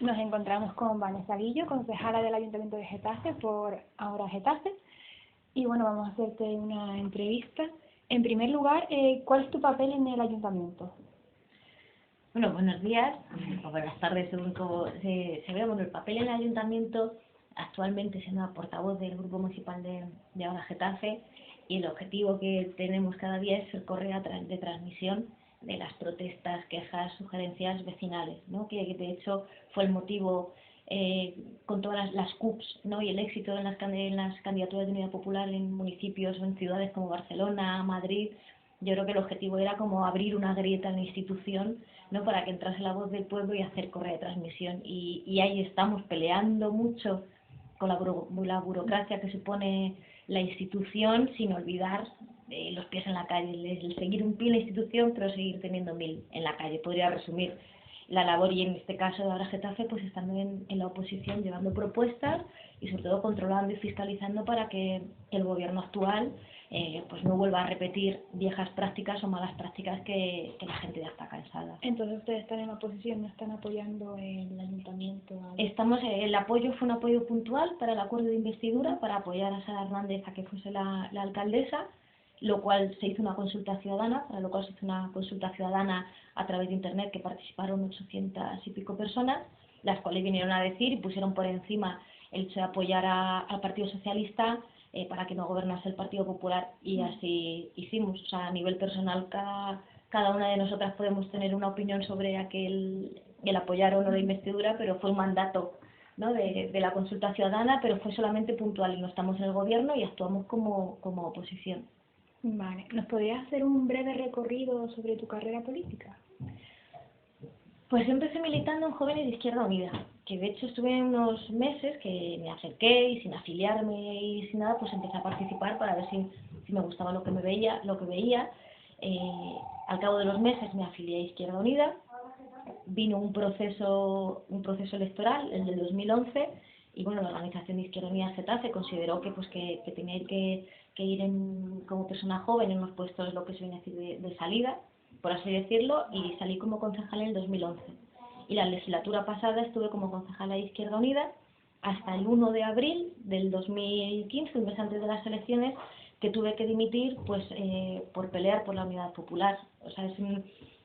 Nos encontramos con Vanessa Guillo, concejala del Ayuntamiento de Getafe por Ahora Getafe. Y bueno, vamos a hacerte una entrevista. En primer lugar, ¿cuál es tu papel en el Ayuntamiento? Bueno, buenos días, o buenas tardes, según cómo se vea. Bueno, el papel en el Ayuntamiento, actualmente siendo portavoz del Grupo Municipal de Ahora Getafe, y el objetivo que tenemos cada día es ser correa de transmisión de las protestas, quejas, sugerencias vecinales, ¿no? Que de hecho fue el motivo con todas las CUPs, ¿no? Y el éxito en las candidaturas de Unidad Popular en municipios o en ciudades como Barcelona, Madrid. Yo creo que el objetivo era como abrir una grieta en la institución, ¿no? Para que entrase la voz del pueblo y hacer correa de transmisión. Y ahí estamos peleando mucho con la burocracia que supone la institución, sin olvidar los pies en la calle, el seguir un pie en la institución, pero seguir teniendo 1000 en la calle. Podría resumir la labor, y en este caso de Ahora Getafe, pues estando en la oposición, llevando propuestas y sobre todo controlando y fiscalizando para que el gobierno actual pues no vuelva a repetir viejas prácticas o malas prácticas que la gente ya está cansada. Entonces ustedes están en la oposición, no están apoyando el Ayuntamiento. El apoyo fue un apoyo puntual para el acuerdo de investidura, para apoyar a Sara Hernández a que fuese la alcaldesa, lo cual se hizo una consulta ciudadana, para lo cual se hizo una consulta ciudadana a través de internet, que participaron 800 y pico personas, las cuales vinieron a decir y pusieron por encima el hecho de apoyar al Partido Socialista para que no gobernase el Partido Popular, y así hicimos. O sea, a nivel personal, cada una de nosotras podemos tener una opinión sobre el apoyar o no la investidura, pero fue un mandato, ¿no? de la consulta ciudadana, pero fue solamente puntual, y no estamos en el gobierno y actuamos como oposición. Vale, ¿nos podrías hacer un breve recorrido sobre tu carrera política? Pues yo empecé militando en Jóvenes de Izquierda Unida, que de hecho estuve unos meses que me acerqué y sin afiliarme y sin nada, pues empecé a participar para ver si me gustaba lo que veía. Al cabo de los meses me afilié a Izquierda Unida, vino un proceso electoral, el del 2011, y bueno, la organización de Izquierda Unida Getafe consideró que tenía que ir como persona joven en unos puestos, lo que se viene a decir, de salida, por así decirlo, y salí como concejala en el 2011. Y la legislatura pasada estuve como concejala de Izquierda Unida hasta el 1 de abril del 2015, un mes antes de las elecciones, que tuve que dimitir pues por pelear por la Unidad Popular. O sea, es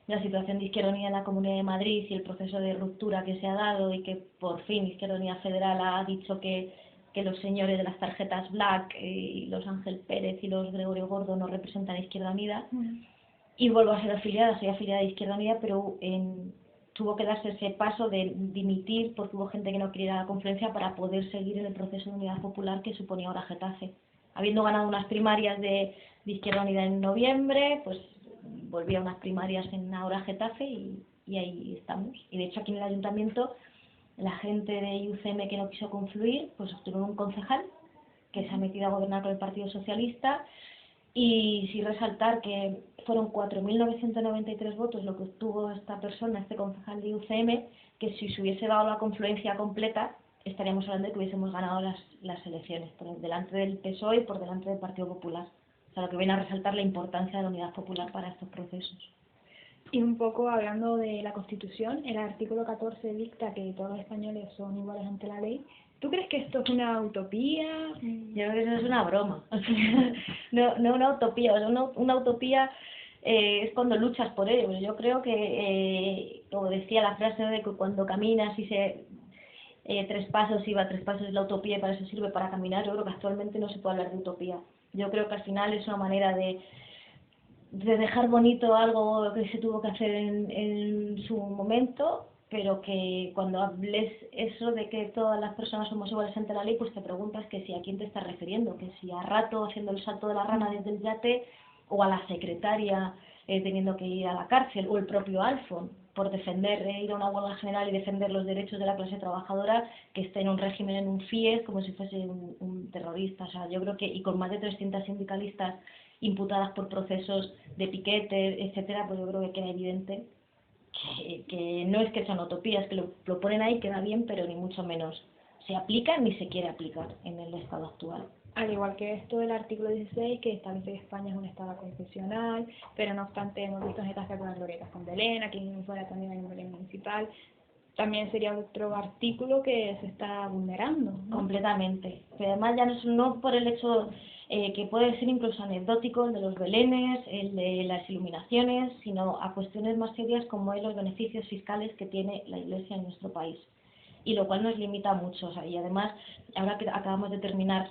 la situación de Izquierda Unida en la Comunidad de Madrid y el proceso de ruptura que se ha dado, y que por fin Izquierda Unida Federal ha dicho que los señores de las tarjetas Black y los Ángel Pérez y los Gregorio Gordo no representan a Izquierda Unida. Y vuelvo a ser afiliada, soy afiliada de Izquierda Unida, pero tuvo que darse ese paso de dimitir porque hubo gente que no quería la confluencia para poder seguir en el proceso de Unidad Popular que suponía Ahora Getafe. Habiendo ganado unas primarias de Izquierda Unida en noviembre, pues volví a unas primarias en Ahora Getafe y ahí estamos. Y de hecho aquí en el Ayuntamiento, la gente de IUCM que no quiso confluir, pues obtuvieron un concejal que se ha metido a gobernar con el Partido Socialista. Y sí resaltar que fueron 4.993 votos lo que obtuvo esta persona, este concejal de IUCM, que si se hubiese dado la confluencia completa, estaríamos hablando de que hubiésemos ganado las elecciones, por delante del PSOE y por delante del Partido Popular. O sea, lo que viene a resaltar la importancia de la unidad popular para estos procesos. Y un poco hablando de la Constitución, el artículo 14 dicta que todos los españoles son iguales ante la ley. ¿Tú crees que esto es una utopía? Yo creo que eso es una broma. No una utopía. O sea, una utopía es cuando luchas por ello. Yo creo que, como decía la frase, ¿no?, de que cuando caminas y 3 pasos y 3 pasos es la utopía y para eso sirve, para caminar. Yo creo que actualmente no se puede hablar de utopía. Yo creo que al final es una manera de dejar bonito algo que se tuvo que hacer en su momento, pero que cuando hables eso de que todas las personas somos iguales ante la ley, pues te preguntas que si a quién te estás refiriendo, que si a Rato haciendo el salto de la rana desde el yate, o a la secretaria teniendo que ir a la cárcel, o el propio Alfon por defender, ir a una huelga general y defender los derechos de la clase trabajadora, que esté en un régimen, en un FIES, como si fuese un terrorista. O sea, yo creo que, y con más de 300 sindicalistas imputadas por procesos de piquete, etcétera, pues yo creo que queda evidente que no es que sean utopías, que lo ponen ahí, queda bien, pero ni mucho menos se aplica ni se quiere aplicar en el estado actual. Al igual que esto del artículo 16, que establece que España es un estado constitucional, pero no obstante hemos visto en Getafe con las glorietas con Belén, aquí fuera también hay un Belén municipal. también sería otro artículo que se está vulnerando, ¿no? Completamente. Pero además ya no por el hecho que puede ser incluso anecdótico, el de los belenes, el de las iluminaciones, sino a cuestiones más serias como es los beneficios fiscales que tiene la Iglesia en nuestro país. Y lo cual nos limita mucho. O sea, y además, ahora que acabamos de terminar,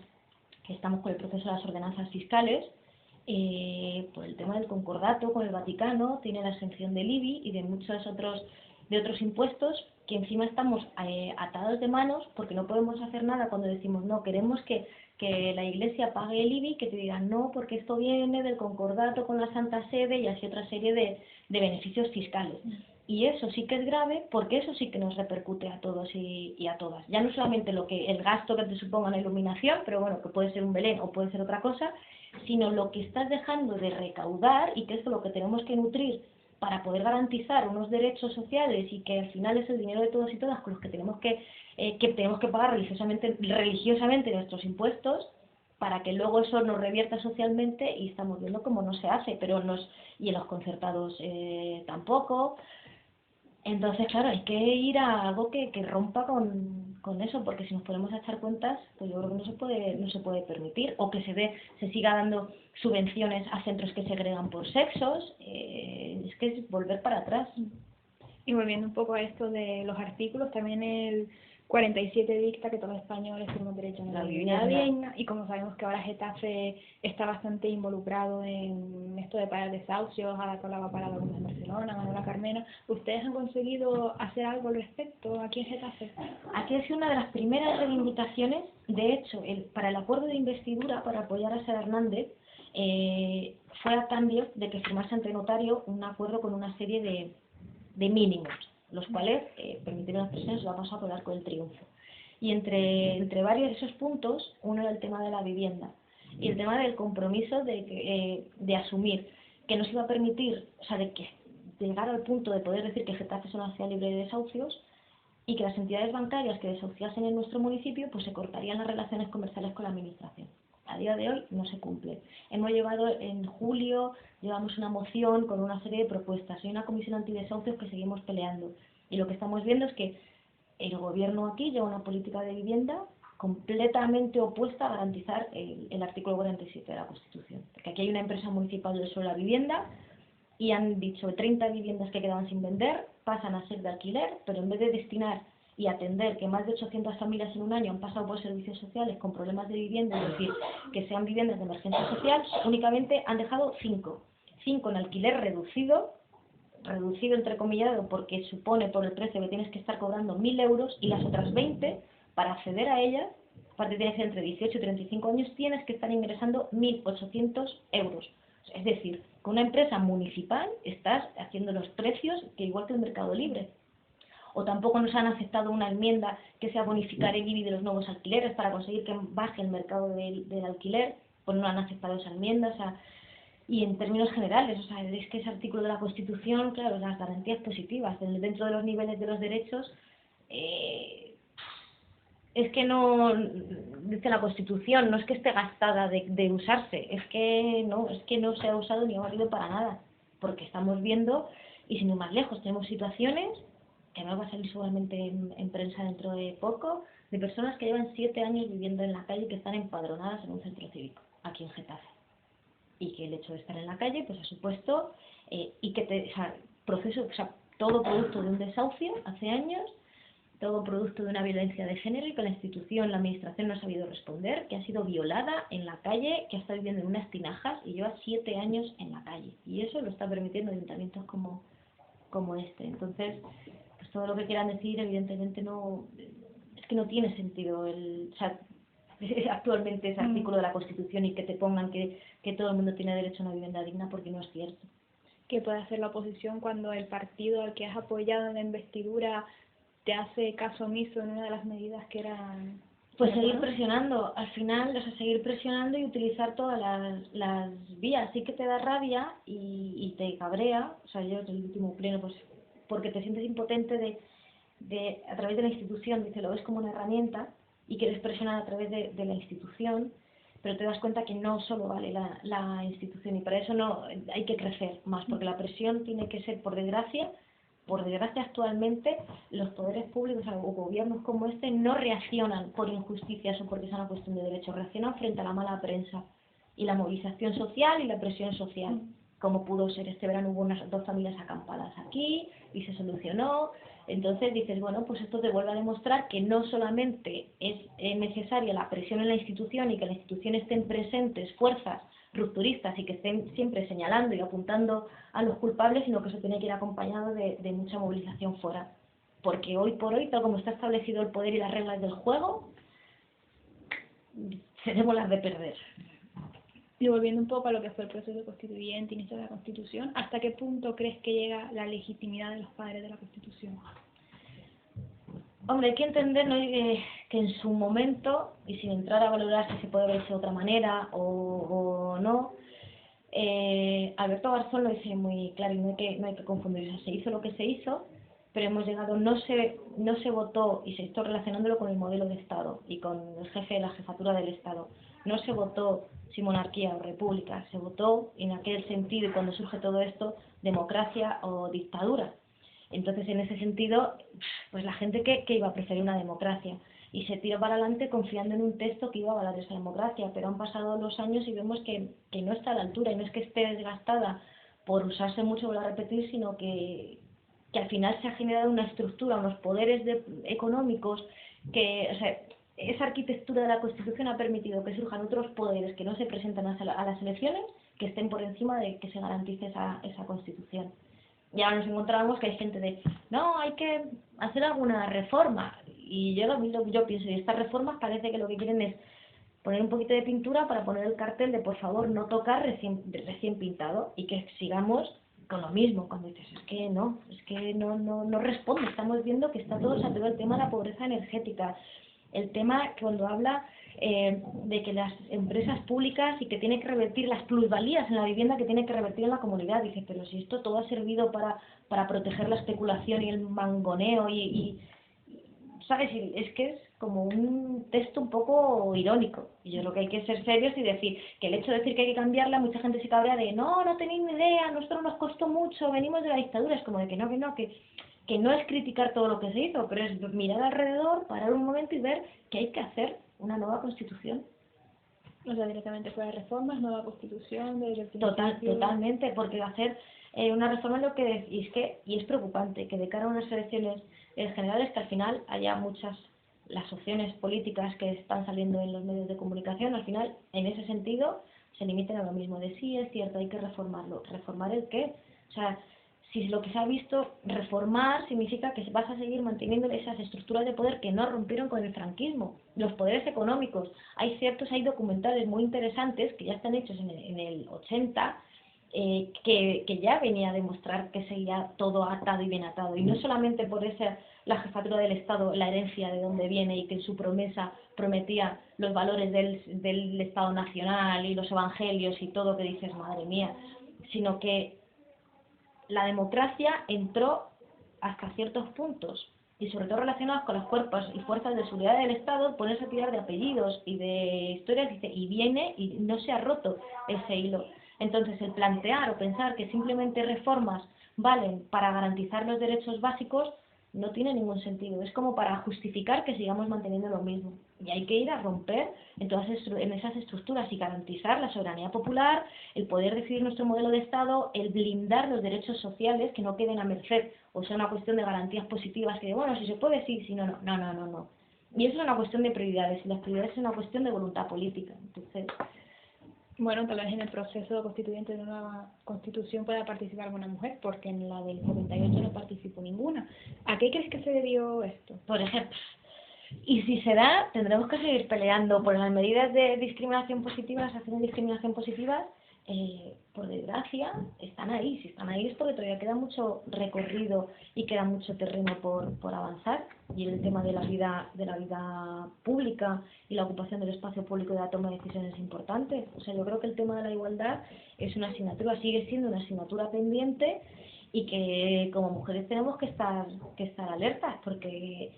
que estamos con el proceso de las ordenanzas fiscales, por el tema del concordato con el Vaticano, tiene la exención del IBI y de muchos otros impuestos, que encima estamos atados de manos porque no podemos hacer nada cuando decimos no, queremos que la Iglesia pague el IBI, que te digan no, porque esto viene del concordato con la Santa Sede y así otra serie de beneficios fiscales. Y eso sí que es grave, porque eso sí que nos repercute a todos y a todas. Ya no solamente el gasto que te suponga una iluminación, pero bueno, que puede ser un Belén o puede ser otra cosa, sino lo que estás dejando de recaudar, y que esto es lo que tenemos que nutrir para poder garantizar unos derechos sociales, y que al final es el dinero de todos y todas con los que tenemos que pagar religiosamente nuestros impuestos, para que luego eso nos revierta socialmente, y estamos viendo cómo no se hace, y en los concertados tampoco. Entonces, claro, hay que ir a algo que rompa con eso, porque si nos ponemos a echar cuentas, pues yo creo que no se puede permitir, o que se siga dando subvenciones a centros que segregan por sexos, es que es volver para atrás. Y volviendo un poco a esto de los artículos, también el 47 dicta que todos los españoles tenemos derecho a una vivienda digna, y como sabemos que ahora Getafe está bastante involucrado en esto de parar desahucios, ahora con la va parada en Barcelona, Manuela Carmena, ¿ustedes han conseguido hacer algo al respecto aquí en Getafe? Aquí ha sido una de las primeras reivindicaciones. De hecho, para el acuerdo de investidura para apoyar a Sara Hernández, fue a cambio de que firmase ante notario un acuerdo con una serie de mínimos, los cuales, permitieron las personas, lo vamos a apoyar con el triunfo. Y entre varios de esos puntos, uno era el tema de la vivienda y el tema del compromiso de asumir que nos iba a permitir, o sea, de llegar al punto de poder decir que Getafe es una ciudad libre de desahucios, y que las entidades bancarias que desahuciasen en nuestro municipio pues se cortarían las relaciones comerciales con la administración. A día de hoy no se cumple. Hemos llevado en julio, llevamos una moción con una serie de propuestas. Hay una comisión antidesahucios que seguimos peleando. Y lo que estamos viendo es que el gobierno aquí lleva una política de vivienda completamente opuesta a garantizar el artículo 47 de la Constitución. Porque aquí hay una empresa municipal del suelo a la vivienda, y han dicho 30 viviendas que quedaban sin vender pasan a ser de alquiler, pero en vez de destinar y atender que más de 800 familias en un año han pasado por servicios sociales con problemas de vivienda, es decir, que sean viviendas de emergencia social, únicamente han dejado 5 en alquiler reducido entrecomillado, porque supone por el precio que tienes que estar cobrando 1.000 euros, y las otras 20, para acceder a ellas, aparte de ser entre 18 y 35 años, tienes que estar ingresando 1.800 euros. Es decir, con una empresa municipal estás haciendo los precios que igual que el mercado libre. O tampoco nos han aceptado una enmienda que sea bonificar el IBI de los nuevos alquileres para conseguir que baje el mercado del alquiler, pues no han aceptado esa enmienda. O sea, y en términos generales, o sea, es que ese artículo de la Constitución, claro, las garantías positivas dentro de los niveles de los derechos, es que no, dice la Constitución, no es que esté gastada de usarse, es que no se ha usado ni ha valido para nada, porque estamos viendo, y sin ir más lejos, tenemos situaciones, que no va a salir seguramente en prensa dentro de poco, de personas que llevan 7 años viviendo en la calle y que están empadronadas en un centro cívico, aquí en Getafe. Y que el hecho de estar en la calle pues ha supuesto todo producto de un desahucio hace años, todo producto de una violencia de género, y que la institución, la administración no ha sabido responder, que ha sido violada en la calle, que está viviendo en unas tinajas y lleva 7 años en la calle, y eso lo está permitiendo ayuntamientos como este. Entonces, pues todo lo que quieran decir evidentemente es que no tiene sentido actualmente ese artículo de la Constitución, y que te pongan que todo el mundo tiene derecho a una vivienda digna, porque no es cierto. ¿Qué puede hacer la oposición cuando el partido al que has apoyado en la investidura te hace caso omiso en una de las medidas que eran...? Pues seguir presionando, al final, o sea, seguir presionando y utilizar todas las vías. Sí que te da rabia y te cabrea, o sea, yo en el último pleno, pues porque te sientes impotente a través de la institución, dice, lo ves como una herramienta y quieres presionar a través de la institución, pero te das cuenta que no solo vale la institución, y para eso no hay que crecer más, porque la presión tiene que ser, por desgracia, por desgracia actualmente los poderes públicos o gobiernos como este no reaccionan por injusticias o porque sea una cuestión de derechos, reaccionan frente a la mala prensa y la movilización social y la presión social, como pudo ser este verano. Hubo unas 2 familias acampadas aquí y se solucionó. Entonces dices, bueno, pues esto te vuelve a demostrar que no solamente es necesaria la presión en la institución y que en la institución estén presentes fuerzas rupturistas y que estén siempre señalando y apuntando a los culpables, sino que eso tiene que ir acompañado de mucha movilización fuera. Porque hoy por hoy, tal como está establecido el poder y las reglas del juego, tenemos las de perder. Y volviendo un poco a lo que fue el proceso constituyente, inicio de la Constitución, ¿hasta qué punto crees que llega la legitimidad de los padres de la Constitución? Hombre, hay que entender, ¿no?, que en su momento, y sin entrar a valorar si se puede verse de otra manera o no, Alberto Garzón lo dice muy claro y no hay que confundirse. Se hizo lo que se hizo, pero hemos llegado, no se votó, y se está relacionándolo con el modelo de Estado y con el jefe de la jefatura del Estado. No se votó si monarquía o república, se votó en aquel sentido, y cuando surge todo esto, democracia o dictadura. Entonces, en ese sentido, pues la gente que iba a preferir una democracia, y se tira para adelante confiando en un texto que iba a avalar esa democracia, pero han pasado los años y vemos que no está a la altura, y no es que esté desgastada por usarse mucho, volver a repetir, sino que al final se ha generado una estructura, unos poderes económicos, que, o sea, esa arquitectura de la Constitución ha permitido que surjan otros poderes que no se presentan a las elecciones, que estén por encima de que se garantice esa Constitución. Y ahora nos encontramos que hay gente de, no, hay que hacer alguna reforma. Y yo pienso, y estas reformas parece que lo que quieren es poner un poquito de pintura para poner el cartel de, por favor, no tocar recién pintado, y que sigamos con lo mismo. Cuando dices, es que no responde. Estamos viendo que está todo saturado el tema de la pobreza energética, el tema cuando habla de que las empresas públicas y que tiene que revertir las plusvalías en la vivienda, que tiene que revertir en la comunidad. Dice, pero si esto todo ha servido para proteger la especulación y el mangoneo y ¿sabes? Es que es como un texto un poco irónico. Y yo creo que hay que ser serios y decir que el hecho de decir que hay que cambiarla, mucha gente se cabrea de no tenéis ni idea, a nosotros nos costó mucho, venimos de la dictadura. Es como de que no es criticar todo lo que se hizo, pero es mirar alrededor, parar un momento y ver que hay que hacer una nueva Constitución. O sea, directamente fuera de reformas, nueva Constitución, Totalmente, porque hacer una reforma es lo que y es preocupante que de cara a unas elecciones generales, que al final haya las opciones políticas que están saliendo en los medios de comunicación, al final, en ese sentido, se limiten a lo mismo, de sí, es cierto, hay que reformarlo. ¿Reformar el qué? O sea, si lo que se ha visto, reformar significa que vas a seguir manteniendo esas estructuras de poder que no rompieron con el franquismo, los poderes económicos. Hay documentales muy interesantes que ya están hechos en el 80, que ya venía a demostrar que seguía todo atado y bien atado, y no solamente por la jefatura del Estado, la herencia de donde viene, y que en su promesa prometía los valores del Estado nacional y los evangelios y todo, que dices, madre mía, sino que la democracia entró hasta ciertos puntos, y sobre todo relacionados con los cuerpos y fuerzas de seguridad del Estado, ponerse a tirar de apellidos y de historias, y viene y no se ha roto ese hilo. Entonces, el plantear o pensar que simplemente reformas valen para garantizar los derechos básicos no tiene ningún sentido. Es como para justificar que sigamos manteniendo lo mismo. Y hay que ir a romper en esas estructuras y garantizar la soberanía popular, el poder decidir nuestro modelo de Estado, el blindar los derechos sociales, que no queden a merced o sea una cuestión de garantías positivas, que bueno, si se puede, sí, si no, no. Y eso es una cuestión de prioridades, y las prioridades es una cuestión de voluntad política. Entonces, bueno, tal vez en el proceso constituyente de una nueva Constitución pueda participar alguna mujer, porque en la del 78 no participó ninguna. ¿A qué crees que se debió esto? Por ejemplo, y si se da, tendremos que seguir peleando por las medidas de discriminación positiva, las acciones de discriminación positivas. Por desgracia, están ahí. Si están ahí es porque todavía queda mucho recorrido y queda mucho terreno por avanzar. Y el tema de la vida pública y la ocupación del espacio público y la toma de decisiones es importante. O sea, yo creo que el tema de la igualdad es una asignatura, sigue siendo una asignatura pendiente, y que como mujeres tenemos que estar alertas, porque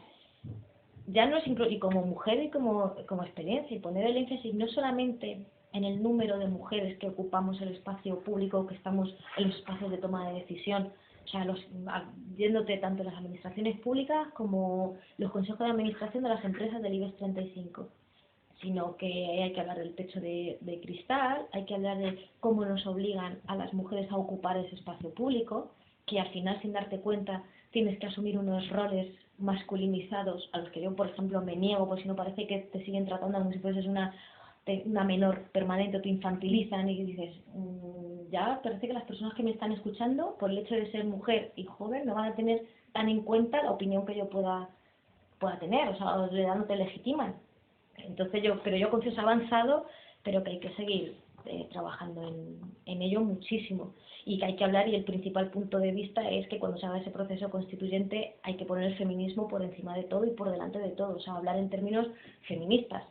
ya no es y como mujer y como experiencia, y poner el énfasis no solamente en el número de mujeres que ocupamos el espacio público, que estamos en los espacios de toma de decisión, o sea, yéndote tanto las administraciones públicas como los consejos de administración de las empresas del IBEX 35, sino que hay que hablar del techo de cristal, hay que hablar de cómo nos obligan a las mujeres a ocupar ese espacio público, que al final, sin darte cuenta, tienes que asumir unos roles masculinizados a los que yo, por ejemplo, me niego, porque si no parece que te siguen tratando como si fueses una menor permanente, o te infantilizan y dices, ya parece que las personas que me están escuchando, por el hecho de ser mujer y joven, no van a tener tan en cuenta la opinión que yo pueda tener, o sea, no te legitiman. Entonces pero yo confío que es avanzado, pero que hay que seguir trabajando en ello muchísimo, y que hay que hablar, y el principal punto de vista es que cuando se haga ese proceso constituyente hay que poner el feminismo por encima de todo y por delante de todo, o sea, hablar en términos feministas.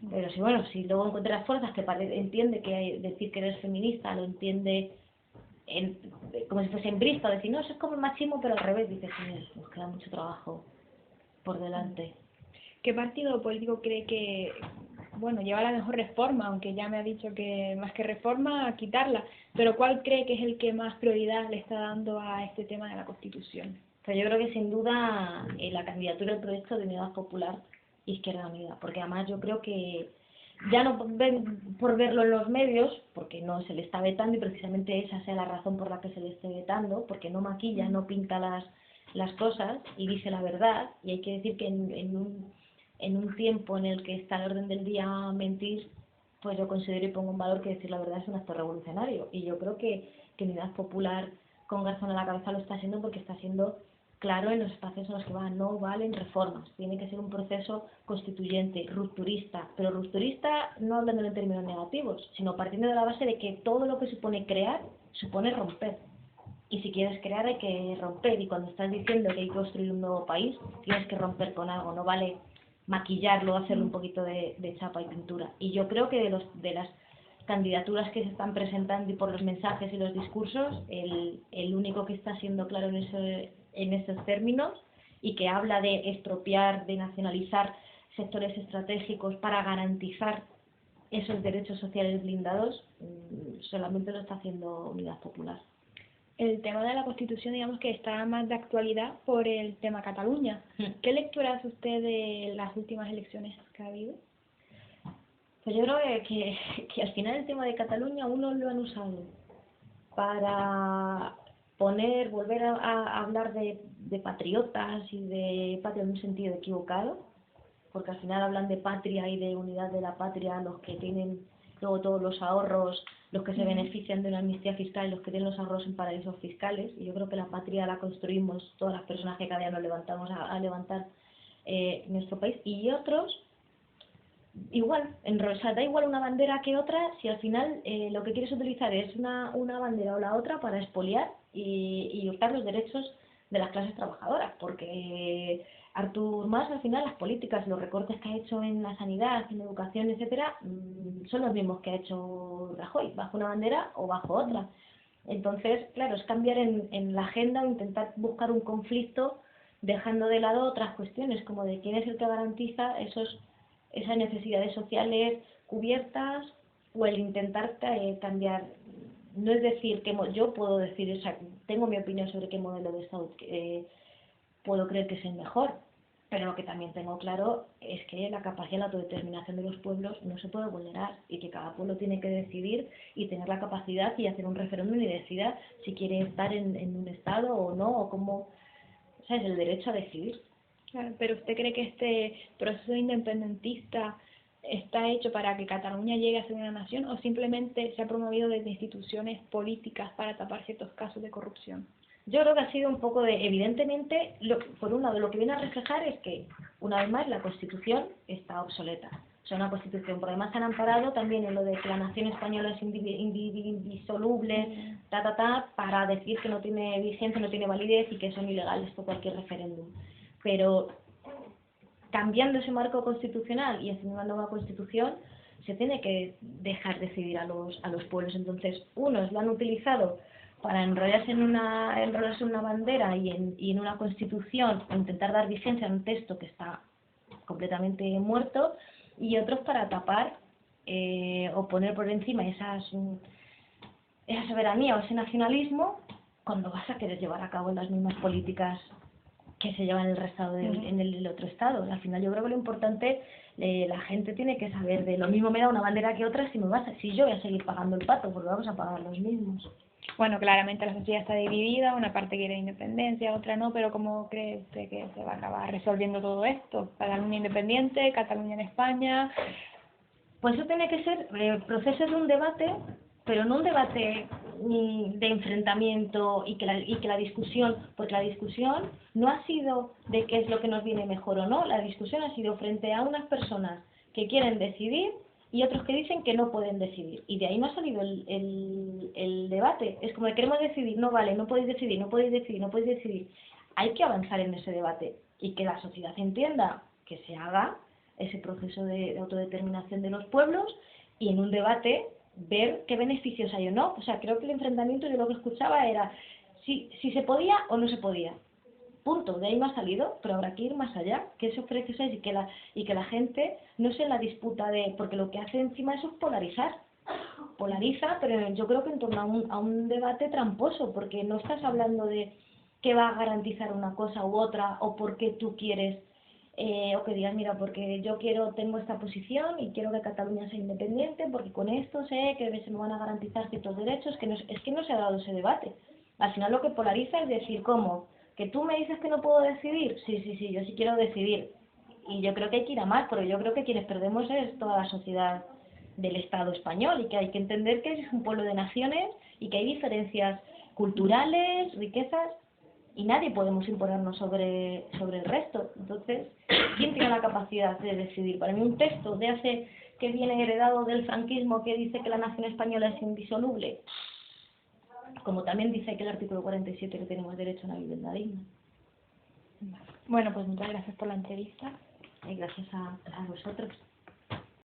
Pero si luego encuentras fuerzas que entiende que decir que eres feminista lo entiende como si fuese embrista, decir, no, eso es como el machismo, pero al revés, dices, nos queda mucho trabajo por delante. ¿Qué partido político cree que, bueno, lleva la mejor reforma, aunque ya me ha dicho que más que reforma, quitarla, pero cuál cree que es el que más prioridad le está dando a este tema de la Constitución? Pues yo creo que sin duda la candidatura al proyecto de Unidad Popular Izquierda Unida, porque además yo creo que ya no ven por verlo en los medios, porque no se le está vetando, y precisamente esa sea la razón por la que se le esté vetando, porque no maquilla, no pinta las cosas y dice la verdad, y hay que decir que en un tiempo en el que está al orden del día mentir, pues yo considero y pongo en valor que decir la verdad es un acto revolucionario, y yo creo que Unidad Popular con Garzón a la cabeza lo está haciendo, porque está siendo claro en los espacios en los que va, no valen reformas, tiene que ser un proceso constituyente, rupturista, pero rupturista no hablándolo en términos negativos, sino partiendo de la base de que todo lo que supone crear, supone romper. Y si quieres crear hay que romper, y cuando estás diciendo que hay que construir un nuevo país, tienes que romper con algo, no vale maquillarlo, hacerle un poquito de chapa y pintura. Y yo creo que de las candidaturas que se están presentando y por los mensajes y los discursos, el único que está siendo claro en esos términos y que habla de expropiar, de nacionalizar sectores estratégicos para garantizar esos derechos sociales blindados, solamente lo está haciendo Unidad Popular. El tema de la Constitución, digamos que está más de actualidad por el tema Cataluña. ¿Qué lectura hace usted de las últimas elecciones que ha habido? Pues yo creo que al final el tema de Cataluña unos lo han usado para volver a hablar de patriotas y de patria en un sentido equivocado, porque al final hablan de patria y de unidad de la patria los que tienen luego todos los ahorros, los que se benefician de una amnistía fiscal y los que tienen los ahorros en paraísos fiscales. Y yo creo que la patria la construimos todas las personas que cada día nos levantamos a levantar nuestro país, y otros igual, o sea, da igual una bandera que otra, si al final lo que quieres utilizar es una bandera o la otra para expoliar y hurtar los derechos de las clases trabajadoras, porque Artur Mas, al final, las políticas, los recortes que ha hecho en la sanidad, en la educación, etcétera, son los mismos que ha hecho Rajoy, bajo una bandera o bajo otra. Entonces, claro, es cambiar en la agenda o intentar buscar un conflicto dejando de lado otras cuestiones, como de quién es el que garantiza esas necesidades sociales cubiertas, o el intentar cambiar. No es decir que yo puedo decir, tengo mi opinión sobre qué modelo de Estado puedo creer que es el mejor, pero lo que también tengo claro es que la capacidad de la autodeterminación de los pueblos no se puede vulnerar, y que cada pueblo tiene que decidir y tener la capacidad y hacer un referéndum y decida si quiere estar en un Estado o no, o cómo, o sea, es el derecho a decidir. Claro, pero ¿usted cree que este proceso independentista está hecho para que Cataluña llegue a ser una nación, o simplemente se ha promovido desde instituciones políticas para tapar ciertos casos de corrupción? Yo creo que ha sido un poco evidentemente, por un lado, lo que viene a reflejar es que, una vez más, la Constitución está obsoleta. O sea, una Constitución, por además se han amparado también en lo de que la nación española es indisoluble, para decir que no tiene vigencia, no tiene validez y que son ilegales por cualquier referéndum. Pero cambiando ese marco constitucional y haciendo una nueva Constitución, se tiene que dejar decidir a los pueblos. Entonces, unos lo han utilizado para enrollarse en una bandera y en una Constitución, o intentar dar vigencia a un texto que está completamente muerto, y otros para tapar o poner por encima esa soberanía o ese nacionalismo cuando vas a querer llevar a cabo las mismas políticas que se llevan en el resto en el otro estado. Al final yo creo que lo importante, la gente tiene que saber de lo mismo me da una bandera que otra si yo voy a seguir pagando el pato, porque vamos a pagar los mismos. Bueno, claramente la sociedad está dividida, una parte quiere independencia, otra no, pero ¿cómo cree usted que se va a acabar resolviendo todo esto? Cataluña independiente, Cataluña en España. Pues eso tiene que ser proceso de un debate, pero no un debate de enfrentamiento y que la discusión, porque la discusión no ha sido de qué es lo que nos viene mejor o no, la discusión ha sido frente a unas personas que quieren decidir y otros que dicen que no pueden decidir. Y de ahí no ha salido el debate. Es como que queremos decidir, no vale, no podéis decidir, no podéis decidir, no podéis decidir. Hay que avanzar en ese debate y que la sociedad entienda que se haga ese proceso de autodeterminación de los pueblos y en un debate ver qué beneficios hay o no. O sea, creo que el enfrentamiento, yo lo que escuchaba era si se podía o no se podía. Punto. De ahí no ha salido, pero habrá que ir más allá, que esos precios es y que la gente no se la disputa porque lo que hace encima eso es polarizar. Polariza, pero yo creo que en torno a un debate tramposo, porque no estás hablando de qué va a garantizar una cosa u otra o por qué tú quieres o que digas, mira, porque yo tengo esta posición y quiero que Cataluña sea independiente, porque con esto sé que se me van a garantizar ciertos derechos, es que no se ha dado ese debate. Al final lo que polariza es decir, ¿cómo? ¿Que tú me dices que no puedo decidir? Sí, yo sí quiero decidir. Y yo creo que hay que ir a más, pero yo creo que quienes perdemos es toda la sociedad del Estado español y que hay que entender que es un pueblo de naciones y que hay diferencias culturales, riquezas, y nadie podemos imponernos sobre el resto. Entonces, ¿quién tiene la capacidad de decidir? Para mí un texto que viene heredado del franquismo que dice que la nación española es indisoluble, como también dice que el artículo 47 que tenemos derecho a una vivienda digna. Bueno, pues muchas gracias por la entrevista. Y gracias a vosotros.